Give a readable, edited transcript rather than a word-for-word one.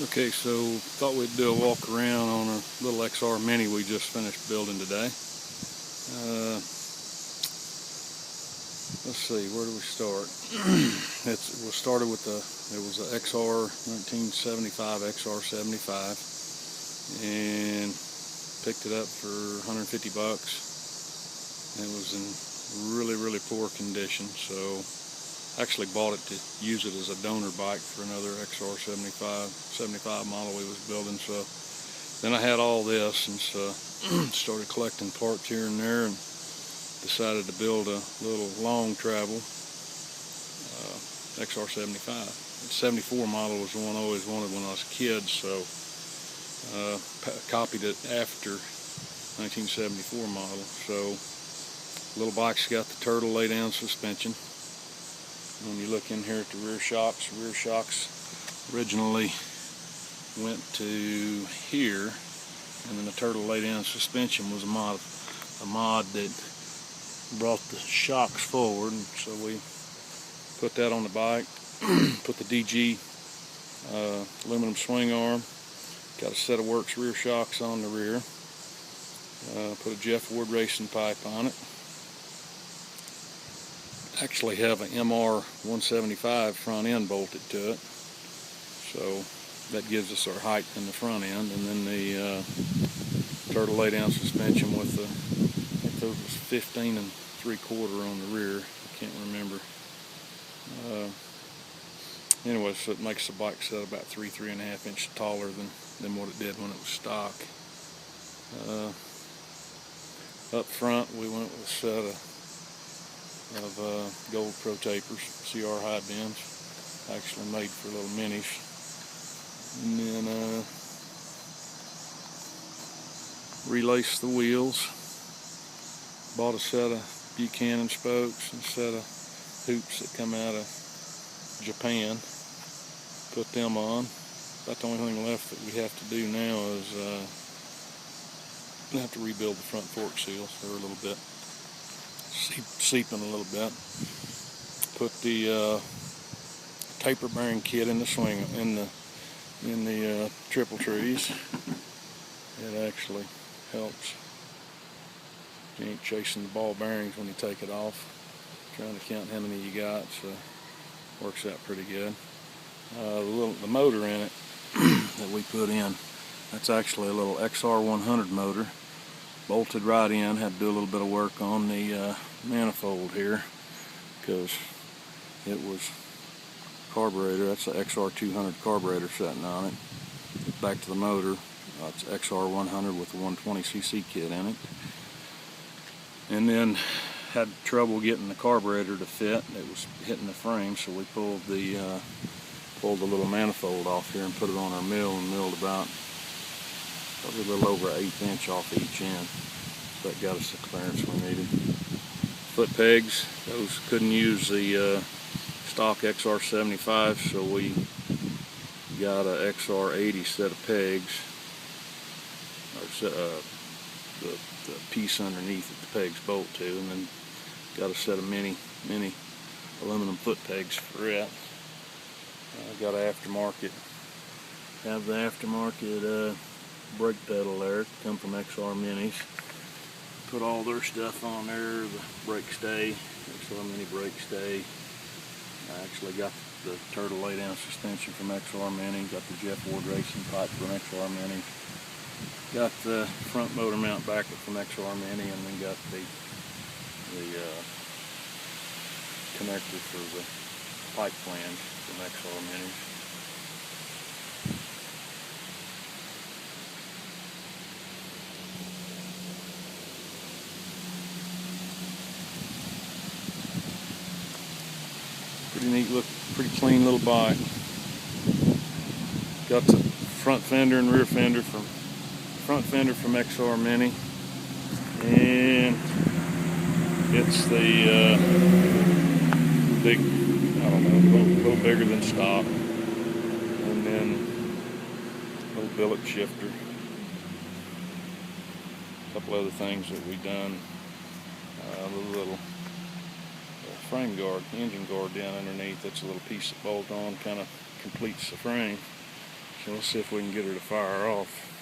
Okay, so thought we'd do a walk around on a little XR Mini we just finished building today. Let's see, where do we start? We started with it was a XR 1975 XR75, and picked it up for 150 bucks. It was in really poor condition, so actually bought it to use it as a donor bike for another XR 75 model we was building. So then I had all this, and so started collecting parts here and there, and decided to build a little long travel XR 75. The 74 model was the one I always wanted when I was a kid, so copied it after 1974 model. So little bike's got the turtle lay down suspension. When you look in here at the rear shocks originally went to here, and then the turtle lay down suspension was a mod that brought the shocks forward, and so we put that on the bike. Put the DG aluminum swing arm, got a set of Works rear shocks on the rear, put a Jeff Ward racing pipe on it. Actually have an MR 175 front end bolted to it, so that gives us our height in the front end. And then the turtle lay down suspension with the, I think those was 15 3/4 on the rear, I can't remember. Anyway, so it makes the bike set about 3.5 inches taller than what it did when it was stock. Up front we went with a set of gold Pro Tapers, CR high bends, actually made for little minis. And then relaced the wheels, bought a set of Buchanan spokes and a set of hoops that come out of Japan, put them on. About the only thing left that we have to do now is we have to rebuild the front fork seals. They're a little bit seeping a little bit. Put the taper bearing kit in the swing in the triple trees. It actually helps. You ain't chasing the ball bearings when you take it off, trying to count how many you got, so works out pretty good. The motor in it that we put in, that's actually a little XR100 motor, bolted right in. Had to do a little bit of work on the manifold here because it was carburetor. That's the XR200 carburetor sitting on it. Back to the motor, it's XR100 with the 120cc kit in it. And then had trouble getting the carburetor to fit. It was hitting the frame, so we pulled the little manifold off here and put it on our mill, and milled about probably a little over 1/8 inch off each end. So that got us the clearance we needed. Foot pegs, those couldn't use the stock XR75, so we got a XR80 set of pegs, or the piece underneath that the pegs bolt to, and then got a set of mini aluminum foot pegs for it. Got an aftermarket, have the aftermarket brake pedal there, come from XR Minis. Put all their stuff on there, the brake stay, XR Mini brake stay. I actually got the turtle lay down suspension from XR Mini, got the Jeff Ward racing pipe from XR Mini, got the front motor mount bracket from XR Mini, and then got the connector for the pipe flange from XR Mini. Pretty neat look, pretty clean little bike. Got the front fender and rear fender from XR Mini, and it's the big, I don't know, a little bigger than stock, and then a little billet shifter. A couple other things that we done, a little frame guard, engine guard down underneath. That's a little piece that bolts on, kind of completes the frame. We'll see if we can get her to fire off.